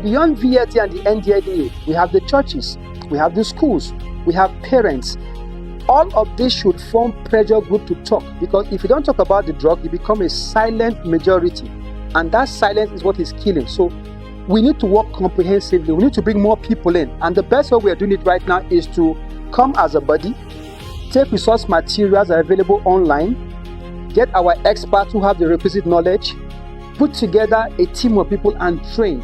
beyond VLT and the NDLEA, we have the churches, we have the schools, we have parents. All of this should form pressure group to talk, because if you don't talk about the drug, you become a silent majority, and that silence is what is killing. So we need to work comprehensively. We need to bring more people in, and the best way we are doing it right now is to come as a body, take resource materials that are available online, get our experts who have the requisite knowledge, put together a team of people and train.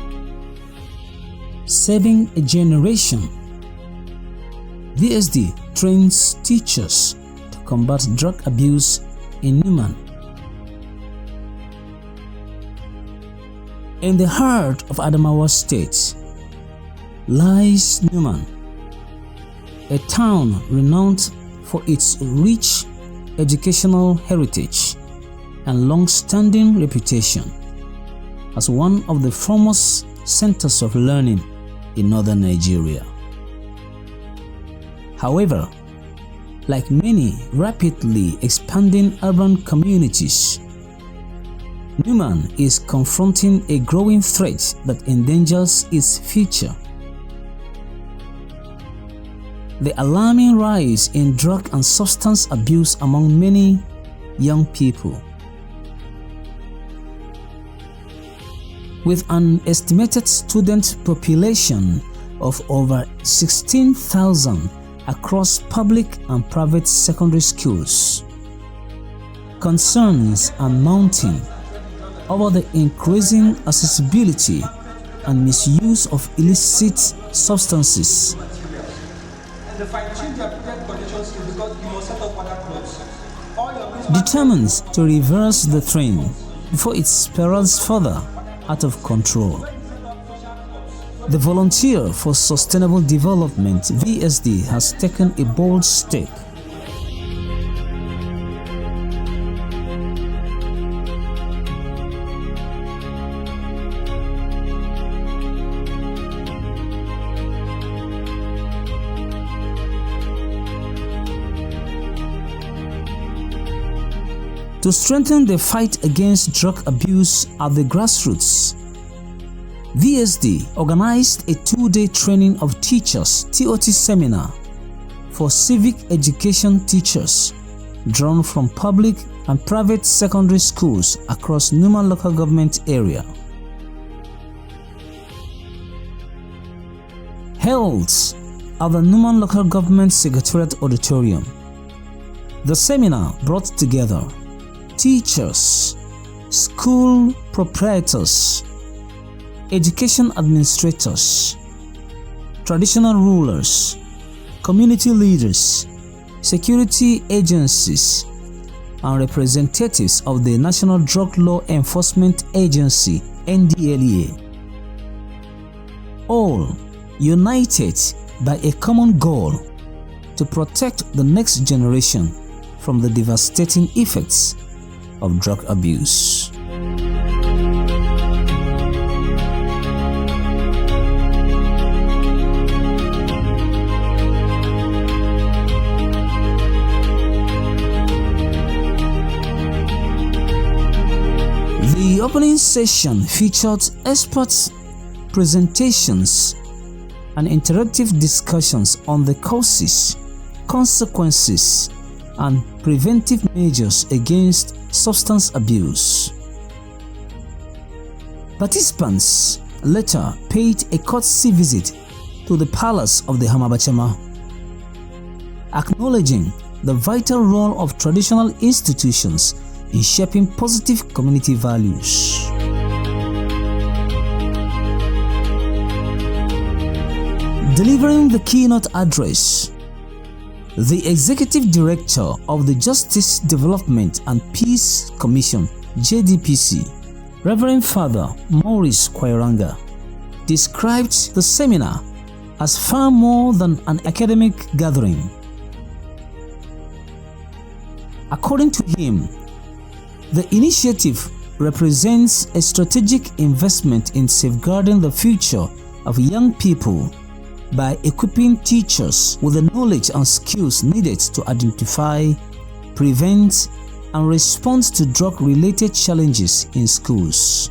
Saving a generation. VSD trains teachers to combat drug abuse in Numan. In the heart of Adamawa State lies Numan, a town renowned for its rich educational heritage and long-standing reputation as one of the foremost centers of learning in northern Nigeria. However, like many rapidly expanding urban communities, Numan is confronting a growing threat that endangers its future. The alarming rise in drug and substance abuse among many young people. With an estimated student population of over 16,000 across public and private secondary schools, concerns are mounting over the increasing accessibility and misuse of illicit substances. Determined to reverse the trend before it spirals further out of control. The Volunteer for Sustainable Development (VSD) has taken a bold step. To strengthen the fight against drug abuse at the grassroots, VSD organized a 2-day training of teachers (TOT) seminar for civic education teachers drawn from public and private secondary schools across Numan Local Government Area. Held at the Numan Local Government Secretariat Auditorium, the seminar brought together teachers, school proprietors, education administrators, traditional rulers, community leaders, security agencies, and representatives of the National Drug Law Enforcement Agency (NDLEA), all united by a common goal to protect the next generation from the devastating effects of drug abuse. The opening session featured expert presentations and interactive discussions on the causes, consequences, and preventive measures against substance abuse. Participants later paid a courtesy visit to the palace of the Hamabachama, acknowledging the vital role of traditional institutions in shaping positive community values. Delivering the keynote address, the Executive Director of the Justice Development and Peace Commission (JDPC), Reverend Father Maurice Kwairanga, described the seminar as far more than an academic gathering. According to him, the initiative represents a strategic investment in safeguarding the future of young people by equipping teachers with the knowledge and skills needed to identify, prevent, and respond to drug-related challenges in schools.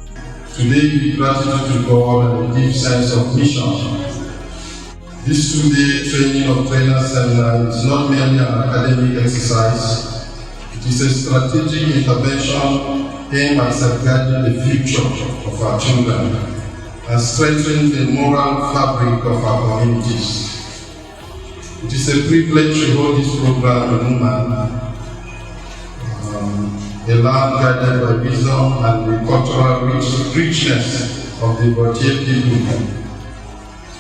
Today, with gratitude to God and a deep sense of mission, this 2-day training of trainers seminar is not merely an academic exercise. It is a strategic intervention aimed at safeguarding the future of our children and strengthening the moral fabric of our communities. It is a privilege to hold this program in Numan, a land guided by wisdom and the cultural richness of the Bajie people.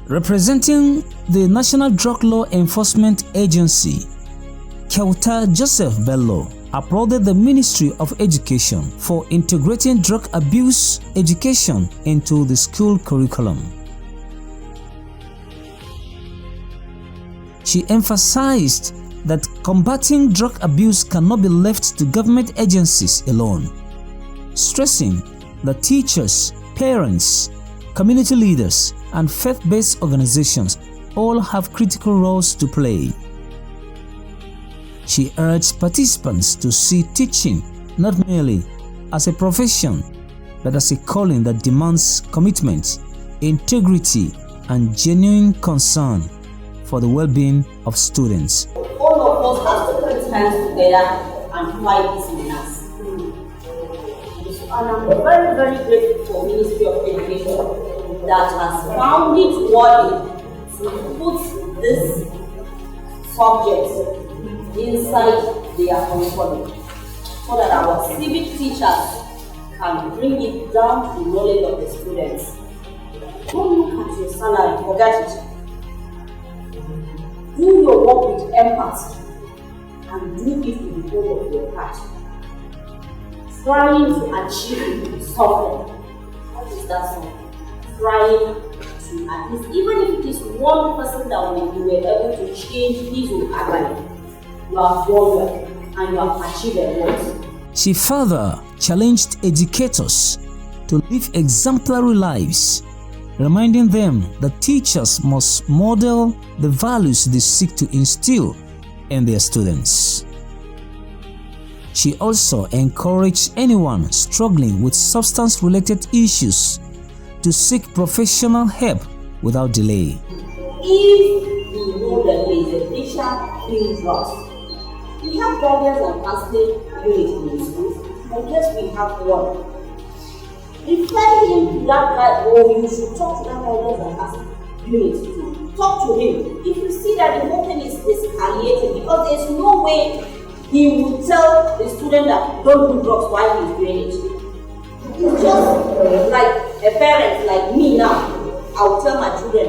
Representing the National Drug Law Enforcement Agency, Kyauta Joseph Bello applauded the Ministry of Education for integrating drug abuse education into the school curriculum. She emphasized that combating drug abuse cannot be left to government agencies alone, stressing that teachers, parents, community leaders, and faith-based organizations all have critical roles to play. She urged participants to see teaching not merely as a profession, but as a calling that demands commitment, integrity, and genuine concern for the well-being of students. All of us have to put hands together and fight this menace. And I'm very, very grateful for Ministry of Education that has found it worthy to put this subject inside their curriculum so that our civic teachers can bring it down to the knowledge of the students. Don't look at your salary, forget it. Do your work with empathy and do it with the whole of your heart. Trying to achieve something. What is that something? Trying to at least, even if it is one person that you were able to change his or her life, you have done well and you have achieved a lot. She further challenged educators to live exemplary lives, reminding them that teachers must model the values they seek to instill in their students. She also encouraged anyone struggling with substance-related issues to seek professional help without delay. If we know that there is a patient being drugs, we have guidance and counseling units in the schools. I guess we have one. Refer him to that guy, or you should talk to that guidance and counseling unit to talk to him. If you see that the whole thing is escalating, because there's no way he will tell the student that don't do drugs while he's doing it. It's just like a parent like me now. I will tell my children,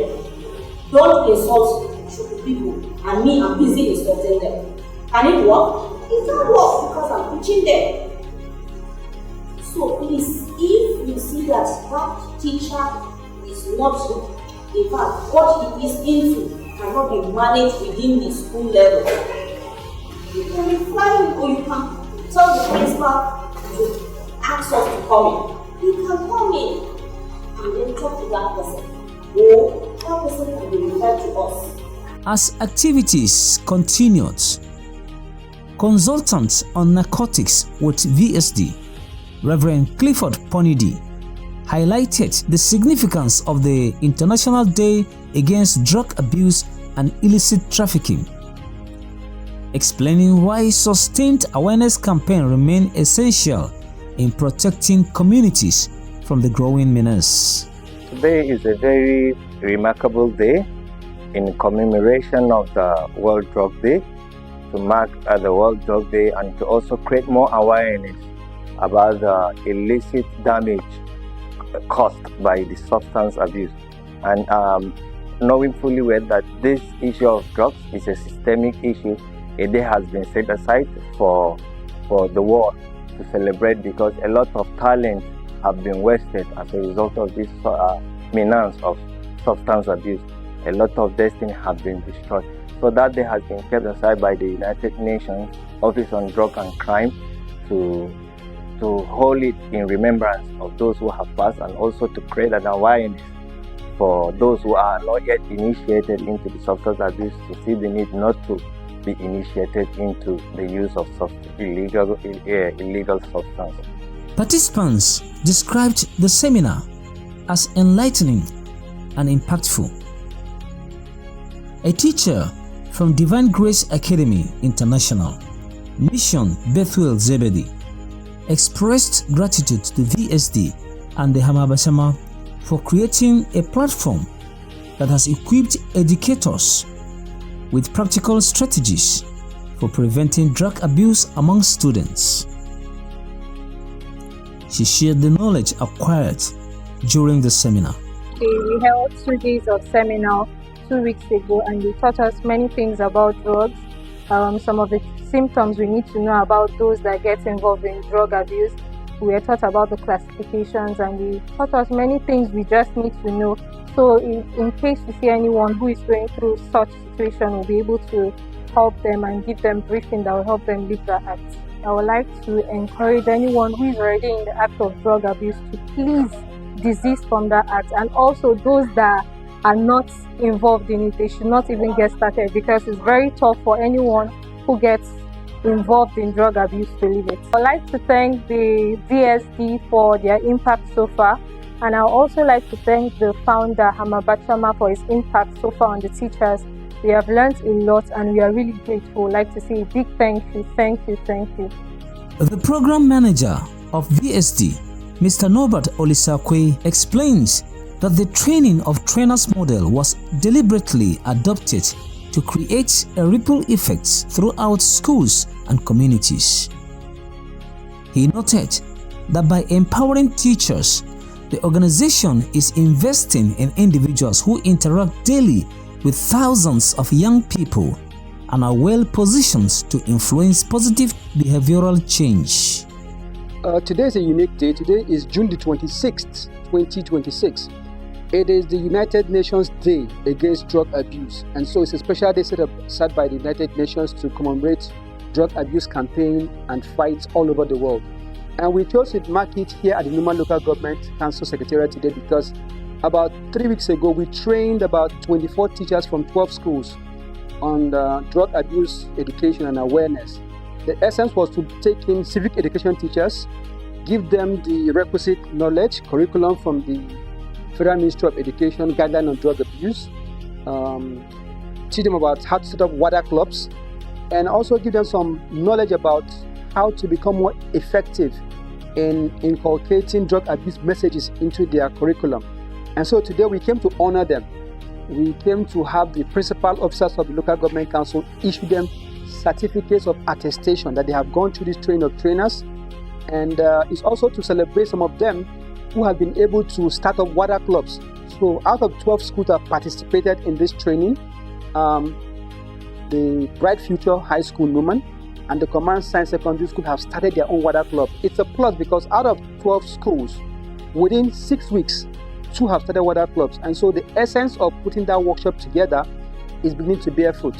don't insult people, and me, I'm busy insulting them. Can it work? It can't work because I'm teaching them. So please, if you see that that teacher is not, in fact, what he is into cannot be managed within the school level, you can reply him, or you can tell the principal to ask us to come in. You can come in and then talk to that person, or that person can be referred to us. As activities continued, consultant on narcotics with VSD, Reverend Clifford Ponidi, highlighted the significance of the International Day Against Drug Abuse and Illicit Trafficking, explaining why sustained awareness campaign remain essential in protecting communities from the growing menace. Today is a very remarkable day in commemoration of the World Drug Day, to mark the World Drug Day and to also create more awareness about the illicit damage caused by the substance abuse. And knowing fully well that this issue of drugs is a systemic issue, a day has been set aside for the world to celebrate, because a lot of talent have been wasted as a result of this menace of substance abuse. A lot of destiny have been destroyed. So that day has been kept aside by the United Nations Office on Drug and Crime to hold it in remembrance of those who have passed, and also to create an awareness for those who are not yet initiated into the substance abuse, to see the need not to be initiated into the use of illegal substances. Participants described the seminar as enlightening and impactful. A teacher from Divine Grace Academy International, Mission Bethuel Zebedi, expressed gratitude to VSD and the Hamabashama for creating a platform that has equipped educators with practical strategies for preventing drug abuse among students. She shared the knowledge acquired during the seminar. We held 2 days of seminar 2 weeks ago, and they taught us many things about drugs, some of the symptoms we need to know about those that get involved in drug abuse. We were taught about the classifications, and they taught us many things we just need to know. So in case we see anyone who is going through such situation, we'll be able to help them and give them briefing that will help them leave the act. I would like to encourage anyone who is already in the act of drug abuse to please desist from that act, and also those that are not involved in it, they should not even get started, because it's very tough for anyone who gets involved in drug abuse to leave it. I'd like to thank the VSD for their impact so far, and I'd also like to thank the founder Hamabachama for his impact so far on the teachers. We have learned a lot and we are really grateful. I'd like to say a big thank you. The program manager of VSD, Mr. Norbert Olisakwe, explains that the training of trainers model was deliberately adopted to create a ripple effect throughout schools and communities. He noted that by empowering teachers, the organization is investing in individuals who interact daily with thousands of young people and are well positioned to influence positive behavioral change. Today is a unique day. Today is June the 26th, 2026. It is the United Nations Day Against Drug Abuse, and so it's a special day set aside by the United Nations to commemorate drug abuse campaign and fights all over the world. And we chose to mark it here at the Numan Local Government Council Secretariat today because about 3 weeks ago we trained about 24 teachers from 12 schools on drug abuse education and awareness. The essence was to take in civic education teachers, give them the requisite knowledge, curriculum from the Federal Ministry of Education, guideline on drug abuse, teach them about how to set up water clubs, and also give them some knowledge about how to become more effective in inculcating drug abuse messages into their curriculum. And so today we came to honor them. We came to have the principal officers of the local government council issue them certificates of attestation that they have gone through this training of trainers, and it's also to celebrate some of them who have been able to start up water clubs. So out of 12 schools that participated in this training, the Bright Future High School Numan and the Command Science Secondary School have started their own water club. It's a plus because out of 12 schools, within 6 weeks, 2 have started water clubs. And so the essence of putting that workshop together is beginning to bear fruit.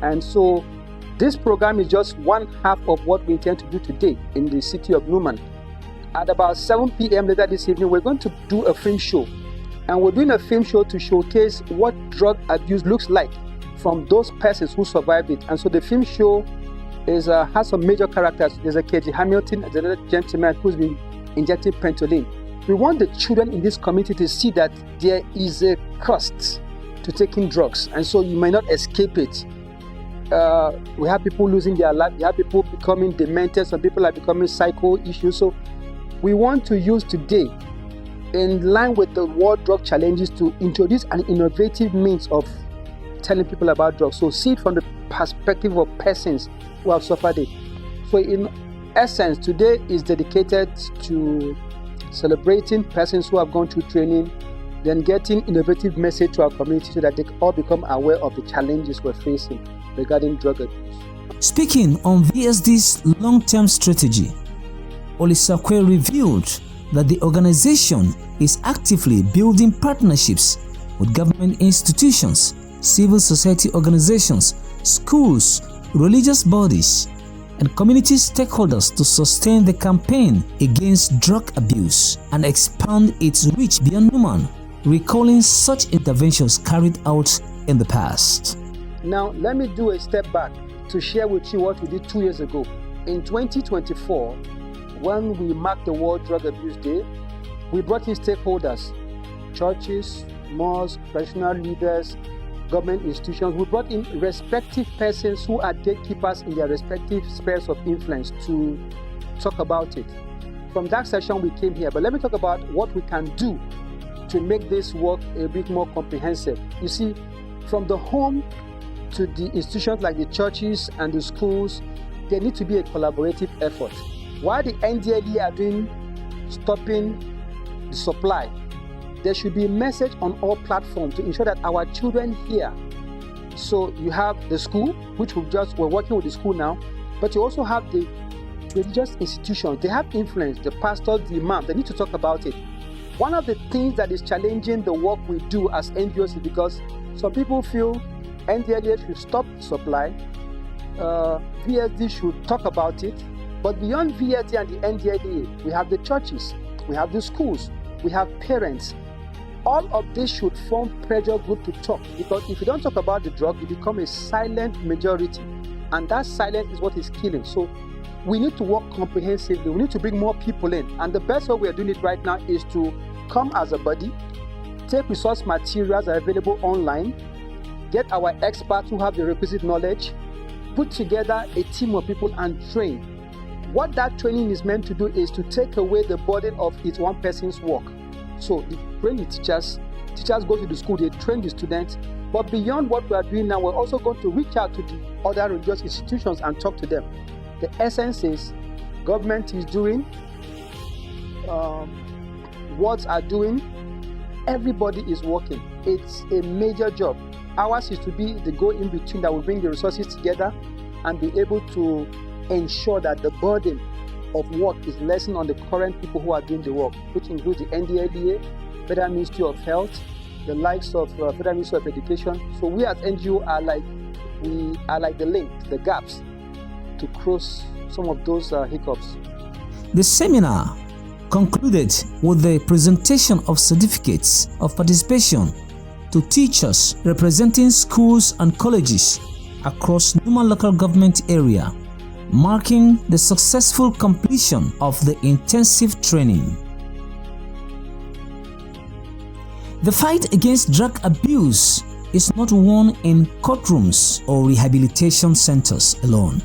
And so this program is just one half of what we intend to do today in the city of Numan. At about 7 p.m. later this evening, we're going to do a film show. And we're doing a film show to showcase what drug abuse looks like from those persons who survived it. And so the film show has some major characters. There's a KG Hamilton, there's another gentleman who's been injecting Pentolene. We want the children in this community to see that there is a cost to taking drugs, and so you might not escape it. We have people losing their life, we have people becoming demented, some people are becoming psycho issues. So we want to use today, in line with the World Drug Challenges, to introduce an innovative means of telling people about drugs. So see it from the perspective of persons who have suffered it. So in essence, today is dedicated to celebrating persons who have gone through training, then getting innovative message to our community so that they all become aware of the challenges we're facing regarding drug abuse. Speaking on VSD's long-term strategy, Olisakwe revealed that the organization is actively building partnerships with government institutions, civil society organizations, schools, religious bodies, and community stakeholders to sustain the campaign against drug abuse and expand its reach beyond Numan, recalling such interventions carried out in the past. Now, let me do a step back to share with you what we did 2 years ago. In 2024, when we marked the World Drug Abuse Day, we brought in stakeholders, churches, mosques, professional leaders, government institutions. We brought in respective persons who are gatekeepers in their respective spheres of influence to talk about it. From that session, we came here. But let me talk about what we can do to make this work a bit more comprehensive. You see, from the home to the institutions like the churches and the schools, there needs to be a collaborative effort. While the NDLEA are doing stopping the supply, there should be a message on all platforms to ensure that our children hear. So you have the school, which we're working with the school now, but you also have the religious institutions. They have influence, the pastors, the imam, they need to talk about it. One of the things that is challenging the work we do as NGOs is because some people feel NDLEA should stop supply, VSD should talk about it, but beyond VSD and the NDLEA, we have the churches, we have the schools, we have parents. All of this should form pressure group to talk, because if you don't talk about the drug, you become a silent majority, and that silence is what is killing. So we need to work comprehensively. We need to bring more people in, and the best way we are doing it right now is to come as a body, take resource materials that are available online, get our experts who have the requisite knowledge, put together a team of people and train. What that training is meant to do is to take away the burden of each one person's work. So they train the teachers go to the school, they train the students, but beyond what we are doing now, we're also going to reach out to the other religious institutions and talk to them. The essence is government is doing, wards are doing, everybody is working. It's a major job. Ours is to be the go-in-between that will bring the resources together and be able to ensure that the burden of work is lessened on the current people who are doing the work, which includes the NDLEA, Federal Ministry of Health, the likes of Federal Ministry of Education. So we as NGO are like the link, the gaps to cross some of those hiccups. The seminar concluded with the presentation of certificates of participation to teachers representing schools and colleges across Numan Local Government Area, marking the successful completion of the intensive training. The fight against drug abuse is not won in courtrooms or rehabilitation centers alone.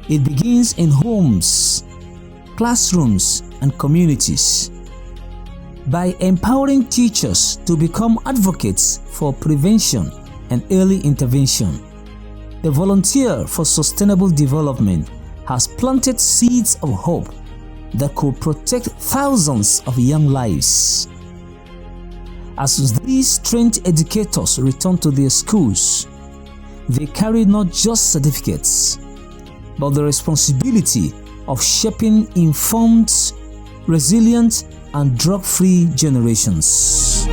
It begins in homes, classrooms, and communities. By empowering teachers to become advocates for prevention and early intervention, the Volunteer for Sustainable Development has planted seeds of hope that could protect thousands of young lives. As these trained educators return to their schools, they carry not just certificates, but the responsibility of shaping informed, resilient, and drug-free generations.